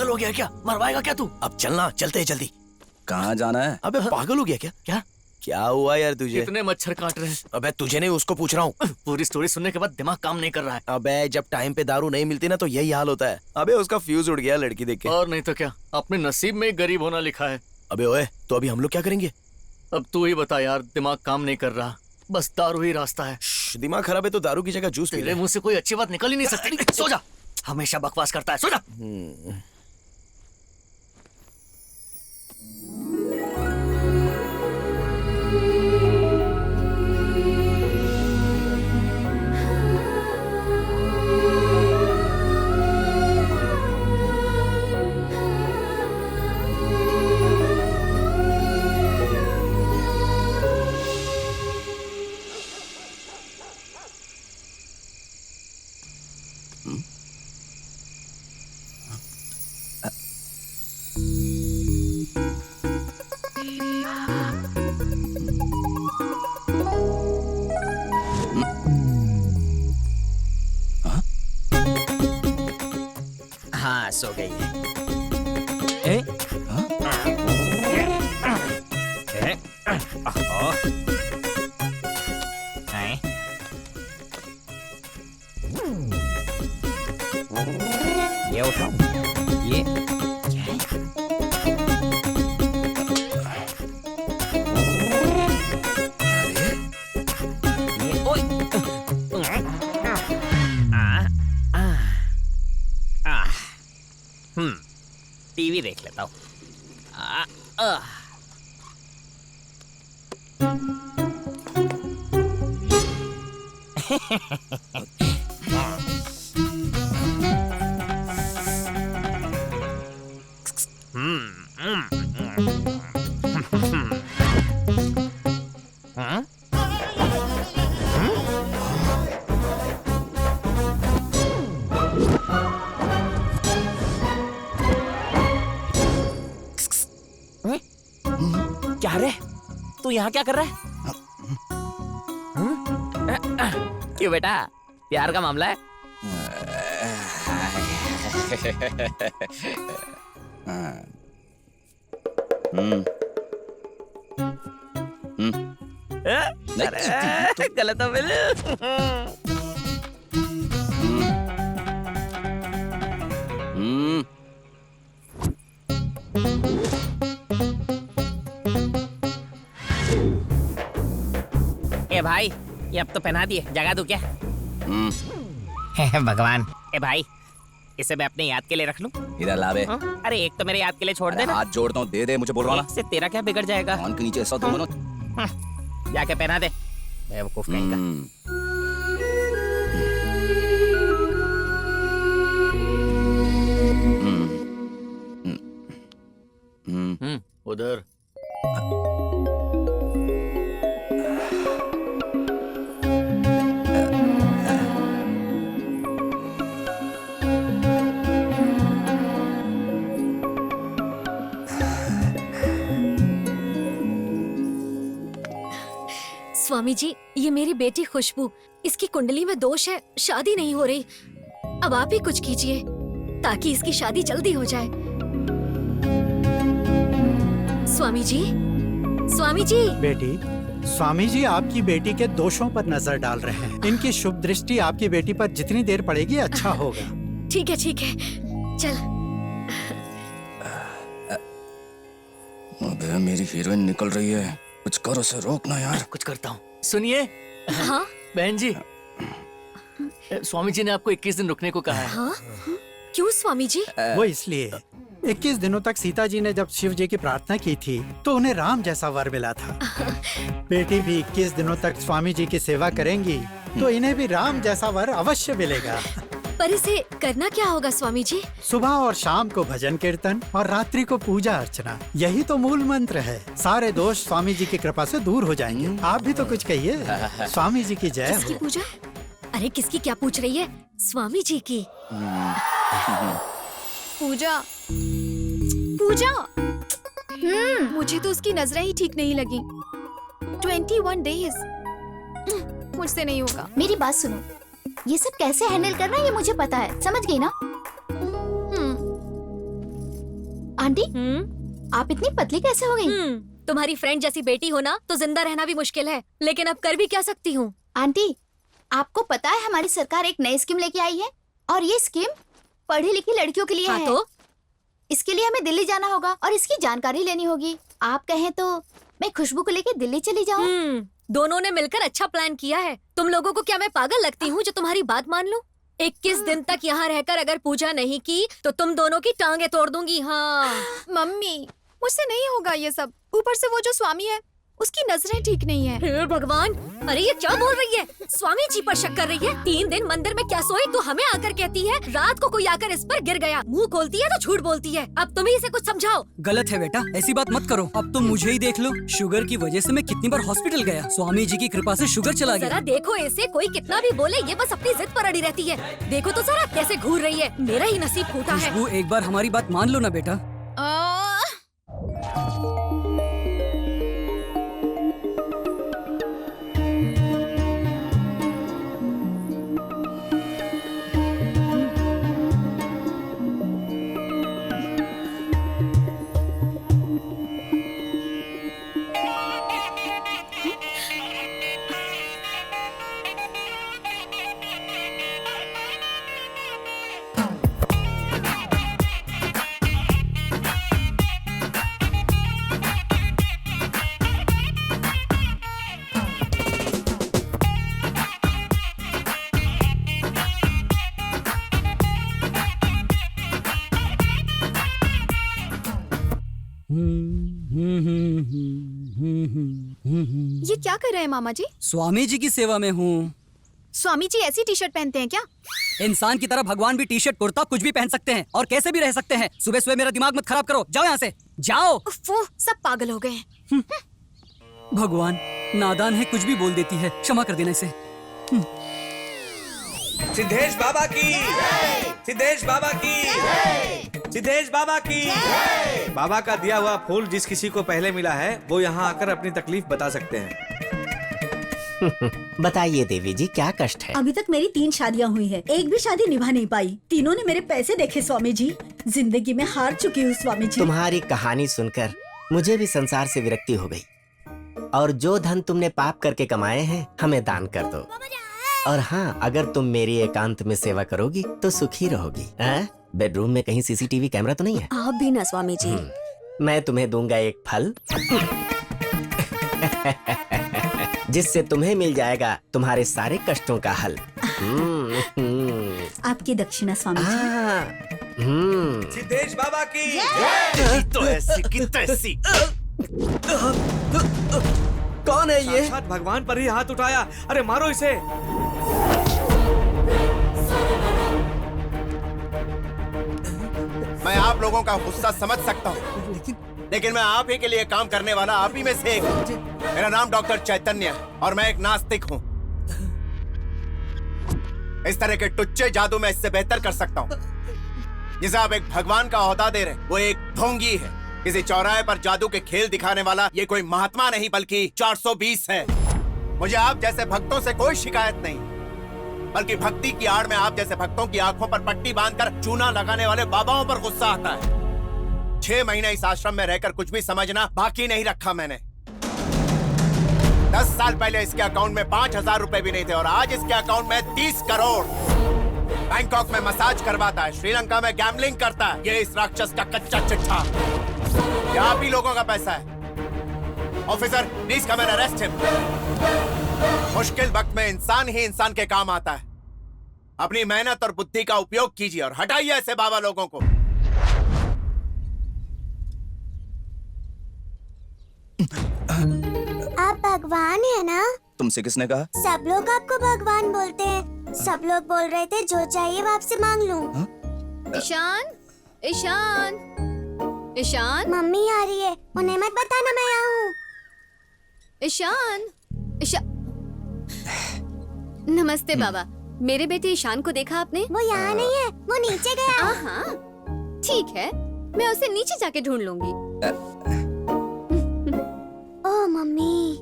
पागल हो गया क्या? मरवाएगा क्या तू? अब चलना, चलते हैं जल्दी। कहाँ जाना है? अबे पागल हो गया क्या? क्या क्या हुआ यार तुझे? कितने मच्छर काट रहे हैं? अबे तुझे नहीं, उसको पूछ रहा हूँ। पूरी स्टोरी सुनने के बाद दिमाग काम नहीं कर रहा है। अबे जब टाइम पे दारू नहीं मिलती ना तो यही हाल होता है। अबे उसका फ्यूज उड़ गया लड़की देख के। और नहीं तो क्या, अपने नसीब में गरीब होना लिखा है। अबे ओए, तो अभी हम लोग क्या करेंगे? अब तू ही बता यार, दिमाग काम नहीं कर रहा, बस दारू ही रास्ता है। दिमाग खराब है तो दारू की जगह जूस पी ले। तेरे मुंह से कोई अच्छी बात निकल ही नहीं सकती। सो जा, हमेशा बकवास करता है, सो जा। हाँ, सो गई है। ये उठाओ, ये क्या है? ये ओए, टीवी देख लेता हूँ। क्या रे, तू यहाँ क्या कर रहा है? क्यों बेटा, प्यार का मामला है? गलत हो बिल्लू। ए भाई, ये अब तो पहना दिए, जगा दूं क्या? भगवान। ए भाई, इसे मैं अपने याद के लिए रख लूं? इधर ला बे। अरे एक तो मेरे याद के लिए छोड़ देना। हाथ जोड़ता हूँ, दे दे मुझे, बोल रहा ना। इससे तेरा क्या बिगड़ जाएगा? कान के नीचे ऐसा दूंगा ना। जाके पहना दे, बेवकूफ कहीं का। उधर। स्वामी जी, ये मेरी बेटी खुशबू, इसकी कुंडली में दोष है, शादी नहीं हो रही। अब आप ही कुछ कीजिए ताकि इसकी शादी जल्दी हो जाए। स्वामी जी, स्वामी जी। बेटी, स्वामी जी आपकी बेटी के दोषों पर नजर डाल रहे हैं। इनकी शुभ दृष्टि आपकी बेटी पर जितनी देर पड़ेगी अच्छा होगा। ठीक है, ठीक है, चल। अबे मेरी हीरोइन निकल रही है, कुछ करो, उसे रोकना यार। कुछ करता हूँ। सुनिए। हाँ बहन जी, स्वामी जी ने आपको 21 दिन रुकने को कहा है। हाँ? क्यों स्वामी जी? वो इसलिए 21 दिनों तक सीता जी ने जब शिव जी की प्रार्थना की थी तो उन्हें राम जैसा वर मिला था। बेटी भी 21 दिनों तक स्वामी जी की सेवा करेंगी तो इन्हें भी राम जैसा वर अवश्य मिलेगा। पर इसे करना क्या होगा स्वामी जी? सुबह और शाम को भजन कीर्तन और रात्रि को पूजा अर्चना, यही तो मूल मंत्र है। सारे दोष स्वामी जी की कृपा से दूर हो जाएंगे। आप भी तो कुछ कहिए। स्वामी जी की जय किसकी हो। पूजा? अरे किसकी क्या पूछ रही है? स्वामी जी की। पूजा पूजा। मुझे तो उसकी नजरें ही ठीक नहीं लगी। 21 डेज मुझसे नहीं होगा। मेरी बात सुनो, ये सब कैसे हैंडल करना है ये मुझे पता है, समझ गई ना? आंटी हम्म आप इतनी पतली कैसे हो गई? तुम्हारी फ्रेंड जैसी बेटी हो ना तो जिंदा रहना भी मुश्किल है, लेकिन अब कर भी क्या सकती हूँ। आंटी आपको पता है हमारी सरकार एक नई स्कीम लेके आई है और ये स्कीम पढ़ी लिखी लड़कियों के लिए हाँ है। तो इसके लिए हमें दिल्ली जाना होगा और इसकी जानकारी लेनी होगी। आप कहें तो मैं खुशबू को लेके दिल्ली चली जाऊं? दोनों ने मिलकर अच्छा प्लान किया है। तुम लोगों को क्या मैं पागल लगती हूँ जो तुम्हारी बात मान लूं? 21 दिन तक यहाँ रहकर अगर पूजा नहीं की तो तुम दोनों की टांगे तोड़ दूंगी। हाँ मम्मी मुझसे नहीं होगा ये सब। ऊपर से वो जो स्वामी है उसकी नजरें ठीक नहीं है। हे भगवान, अरे ये क्या बोल रही है? स्वामी जी पर शक कर रही है। 3 दिन मंदिर में क्या सोई तो हमें आकर कहती है रात को कोई आकर इस पर गिर गया। मुंह खोलती है तो झूठ बोलती है। अब तुम ही इसे कुछ समझाओ। गलत है बेटा, ऐसी बात मत करो। अब तो मुझे ही देख लो, शुगर की वजह से मैं कितनी बार हॉस्पिटल गया। स्वामी जी की कृपा से शुगर चला जरा गया। देखो इसे, कोई कितना भी बोले ये बस अपनी जिद पर अड़ी रहती है। देखो तो जरा कैसे घूर रही है। मेरा ही नसीब फूटा है। खुशबू एक बार हमारी बात मान लो ना बेटा। ये क्या कर रहे हैं मामा जी? स्वामी जी की सेवा में हूँ। स्वामी जी ऐसी टी शर्ट पहनते हैं क्या? इंसान की तरह भगवान भी टी शर्ट कुर्ता कुछ भी पहन सकते हैं और कैसे भी रह सकते हैं। सुबह सुबह मेरा दिमाग मत खराब करो, जाओ यहाँ से, जाओ। वो सब पागल हो गए हैं। भगवान नादान है, कुछ भी बोल देती है, क्षमा कर देना इसे। सिद्धेश बाबा की, सिद्धेश बाबा की, सिद्धेश बाबा की। बाबा का दिया हुआ फूल जिस किसी को पहले मिला है वो यहाँ आकर अपनी तकलीफ बता सकते हैं। बताइए देवी जी, क्या कष्ट है? अभी तक मेरी 3 शादियाँ हुई है, एक भी शादी निभा नहीं पाई। तीनों ने मेरे पैसे देखे स्वामी जी। जिंदगी में हार चुकी हूँ स्वामी जी। तुम्हारी कहानी सुनकर मुझे भी संसार से विरक्ति हो गई। और जो धन तुमने पाप करके कमाए हैं हमें दान कर दो। और हाँ, अगर तुम मेरी एकांत में सेवा करोगी तो सुखी रहोगी। बेडरूम में कहीं सीसीटीवी कैमरा तो नहीं है? आप भी ना स्वामी जी। मैं तुम्हें दूंगा एक फल जिससे तुम्हें मिल जाएगा तुम्हारे सारे कष्टों का हल। आपकी दक्षिणा स्वामी जी। सिद्धेश बाबा की। तो ऐसी की तैसी। कौन है ये? साक्षात भगवान पर ही हाथ उठाया। अरे मारो इसे। मैं आप लोगों का गुस्सा समझ सकता हूँ, लेकिन मैं आप ही के लिए काम करने वाला आप ही में से एक हूँ। मेरा नाम डॉक्टर चैतन्य है और मैं एक नास्तिक हूँ। इस तरह के टुच्चे जादू मैं इससे बेहतर कर सकता हूँ। जिसे आप एक भगवान का ओहदा दे रहे हैं वो एक ढोंगी है। किसी चौराहे पर जादू के खेल दिखाने वाला ये कोई महात्मा नहीं बल्कि 420 है। मुझे आप जैसे भक्तों से कोई शिकायत नहीं, बल्कि भक्ति की आड़ में आप जैसे भक्तों की आंखों पर पट्टी बांधकर चूना लगाने वाले बाबाओं पर गुस्सा आता है। 6 महीने इस आश्रम में रहकर कुछ भी समझना बाकी नहीं रखा मैंने। 10 साल पहले इसके अकाउंट में 5,000 रुपए भी नहीं थे और आज इसके अकाउंट में 30 करोड़। बैंकॉक में मसाज करवाता है, श्रीलंका में गैम्बलिंग करता है। ये इस राक्षस का कच्चा चिट्ठा। ये आप ही लोगों का पैसा है। Officer please come and arrest him. मुश्किल वक्त में इंसान ही इंसान के काम आता है। अपनी मेहनत और बुद्धि का उपयोग कीजिए और हटाइए ऐसे बाबा लोगों को। आप भगवान है ना? तुमसे किसने कहा? सब लोग आपको भगवान बोलते हैं। सब लोग बोल रहे थे जो चाहिए वो आपसे मांग लूं। ईशान, ईशान, ईशान। मम्मी आ रही है, उन्हें मत बताना मैं यहाँ हूँ। ईशान, ईशान। नमस्ते बाबा। मेरे बेटे ईशान को देखा आपने? वो यहाँ नहीं है, वो नीचे गया। हाँ, ठीक है, मैं उसे नीचे जाके ढूंढ लूंगी। ओ मम्मी,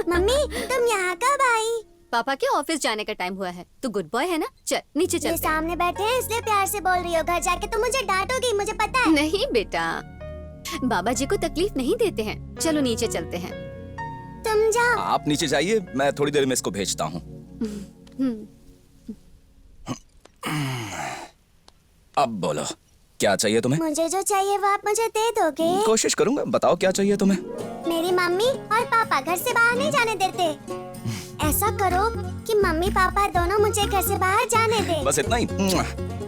मम्मी तुम यहाँ कब आई? पापा के ऑफिस जाने का टाइम हुआ है। तू गुड बॉय है ना? चल नीचे ये चल। सामने बैठे हैं इसलिए प्यार से बोल रही हो, घर जाके तो मुझे डांटोगी, मुझे पता है। नहीं बेटा, बाबा जी को तकलीफ नहीं देते हैं। चलो नीचे चलते हैं। तुम जाओ। आप नीचे जाइए, मैं थोड़ी देर में इसको भेजता हूँ। अब बोलो, क्या चाहिए तुम्हें? मुझे जो चाहिए वो आप मुझे दे दोगे? कोशिश करूंगा। बताओ क्या चाहिए तुम्हें? मेरी मम्मी और पापा घर से बाहर नहीं जाने देते। ऐसा करो कि मम्मी पापा दोनों मुझे घर से बाहर जाने दे। बस इतना ही?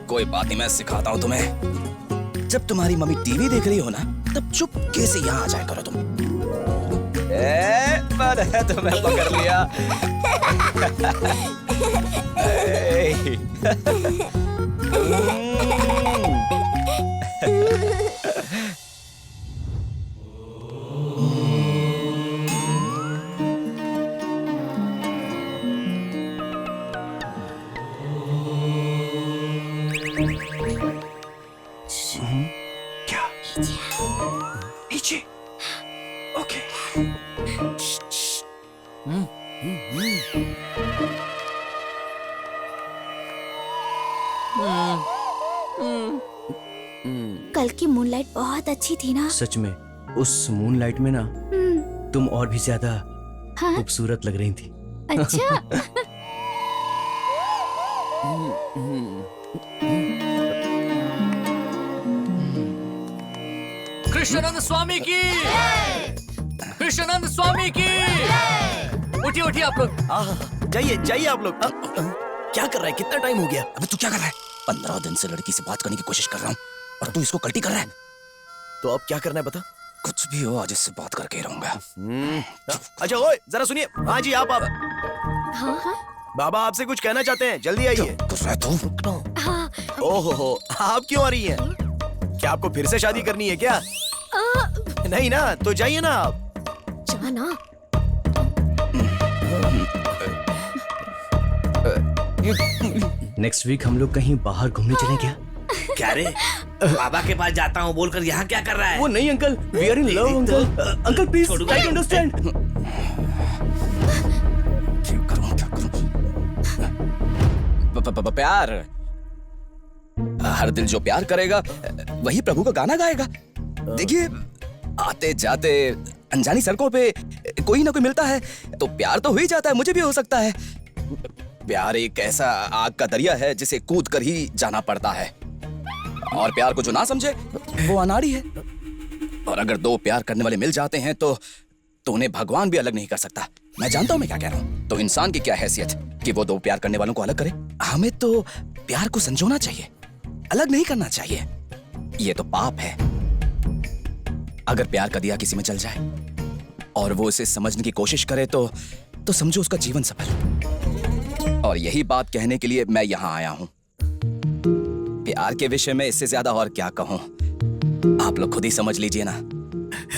कोई बात नहीं, मैं सिखाता हूँ तुम्हें। जब तुम्हारी मम्मी टीवी देख रही हो ना, तब चुपके से यहाँ आ जाया करो तुम। तुम्हें पकड़ लिया। क्या? नीचे। ओके। कल की मूनलाइट बहुत अच्छी थी ना? सच में उस मूनलाइट में ना तुम और भी ज्यादा हाँ? खूबसूरत लग रही थी। अच्छा। कृष्णानंद स्वामी की, कृष्णानंद स्वामी की। उठिए उठिए आप लोग। जाइए जाइए आप लोग। क्या कर रहा है? कितना टाइम हो गया? अबे तू क्या कर रहा है? 15 दिन से लड़की से बात करने की कोशिश कर रहा हूँ और तू इसको कल्टी कर रहा है। तो अब क्या करना है बता? कुछ भी हो, आज इससे बात करके रहूंगा। अच्छा ओए, जरा सुनिए। हाँ जी आप। हाँ हाँ। बाबा आपसे कुछ कहना चाहते हैं, जल्दी आइए। हाँ। ओहो, आप क्यों आ रही हैं? क्या आपको फिर से शादी करनी है क्या? नहीं ना, तो जाइए ना आप। जाना। नेक्स्ट वीक हम लोग कहीं बाहर घूमने चलें क्या? क्या रे? बाबा के पास जाता हूँ बोलकर यहाँ क्या कर रहा है? वो नहीं uncle, we are in love uncle. Uncle please try to understand. प्यार, हर दिल जो प्यार करेगा वही प्रभु का गाना गाएगा। देखिए, आते जाते अनजानी सड़कों पे कोई ना कोई मिलता है तो प्यार तो हो ही जाता है। मुझे भी हो सकता है। प्यार एक ऐसा आग का दरिया है जिसे कूद कर ही जाना पड़ता है, और प्यार को जो ना समझे वो अनाड़ी है। और अगर दो प्यार करने वाले मिल जाते हैं तो उन्हें भगवान भी अलग नहीं कर सकता। मैं जानता हूं मैं क्या कह रहा हूं। तो इंसान की क्या हैसियत कि वो दो प्यार करने वालों को अलग करे? हमें तो प्यार को संजोना चाहिए, अलग नहीं करना चाहिए। ये तो पाप है। अगर प्यार का दिया किसी में जल जाए और वो इसे समझने की कोशिश करे तो समझो उसका जीवन सफल। और यही बात कहने के लिए मैं यहां आया हूं। प्यार के विषय में इससे ज्यादा और क्या कहूं, आप लोग खुद ही समझ लीजिए ना।